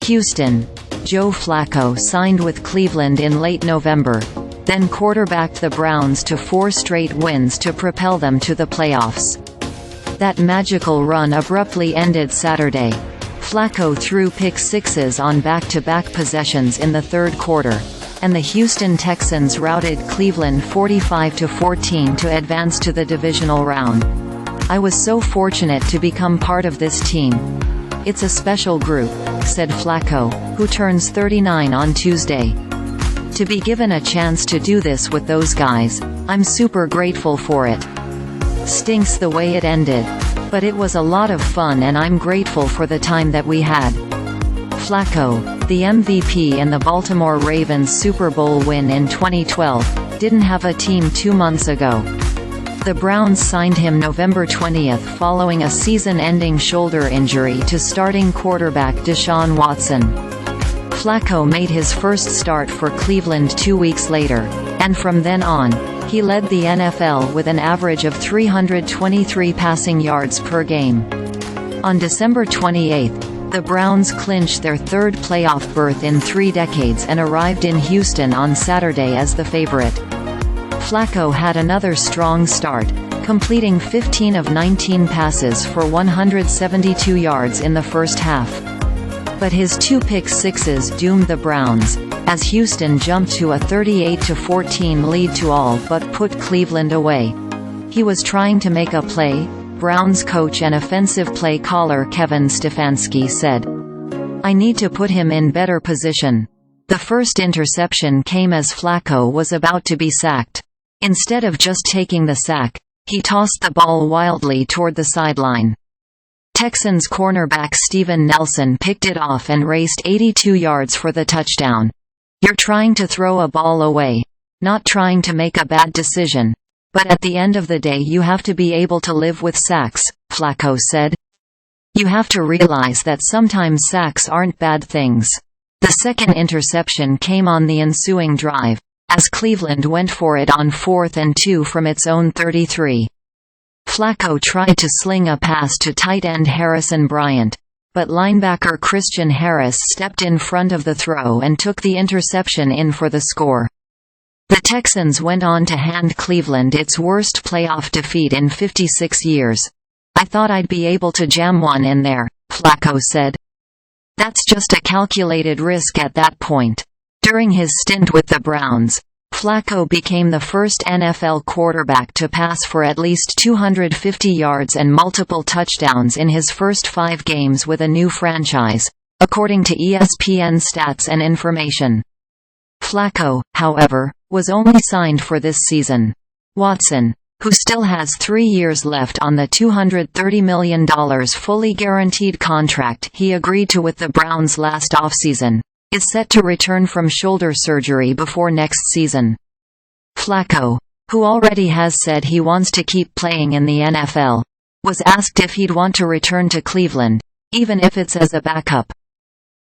Houston. Joe Flacco signed with Cleveland in late November, then quarterbacked the Browns to 4 straight wins to propel them to the playoffs. That magical run abruptly ended Saturday. Flacco threw pick sixes on back-to-back possessions in the third quarter, and the Houston Texans routed Cleveland 45-14 to advance to the divisional round. "I was so fortunate to become part of this team. It's a special group," said Flacco, who turns 39 on Tuesday. "To be given a chance to do this with those guys, I'm super grateful for it. Stinks the way it ended. But it was a lot of fun and I'm grateful for the time that we had." Flacco, the MVP in the Baltimore Ravens Super Bowl win in 2012, didn't have a team 2 months ago. The Browns signed him November 20 following a season-ending shoulder injury to starting quarterback Deshaun Watson. Flacco made his first start for Cleveland 2 weeks later, and from then on, he led the NFL with an average of 323 passing yards per game. On December 28, the Browns clinched their third playoff berth in 3 decades and arrived in Houston on Saturday as the favorite. Flacco had another strong start, completing 15 of 19 passes for 172 yards in the first half. But his 2 pick sixes doomed the Browns, as Houston jumped to a 38-14 lead to all but put Cleveland away. "He was trying to make a play," Browns coach and offensive play caller Kevin Stefanski said. "I need to put him in better position." The first interception came as Flacco was about to be sacked. Instead of just taking the sack, he tossed the ball wildly toward the sideline. Texans cornerback Steven Nelson picked it off and raced 82 yards for the touchdown. "You're trying to throw a ball away, not trying to make a bad decision. But at the end of the day you have to be able to live with sacks," Flacco said. "You have to realize that sometimes sacks aren't bad things." The second interception came on the ensuing drive, as Cleveland went for it on 4th and 2 from its own 33. Flacco tried to sling a pass to tight end Harrison Bryant, but linebacker Christian Harris stepped in front of the throw and took the interception in for the score. The Texans went on to hand Cleveland its worst playoff defeat in 56 years. "I thought I'd be able to jam one in there," Flacco said. "That's just a calculated risk at that point." During his stint with the Browns, Flacco became the first NFL quarterback to pass for at least 250 yards and multiple touchdowns in his first 5 games with a new franchise, according to ESPN Stats and Information. Flacco, however, was only signed for this season. Watson, who still has 3 years left on the $230 million fully guaranteed contract he agreed to with the Browns last offseason, is set to return from shoulder surgery before next season. Flacco, who already has said he wants to keep playing in the NFL, was asked if he'd want to return to Cleveland, even if it's as a backup.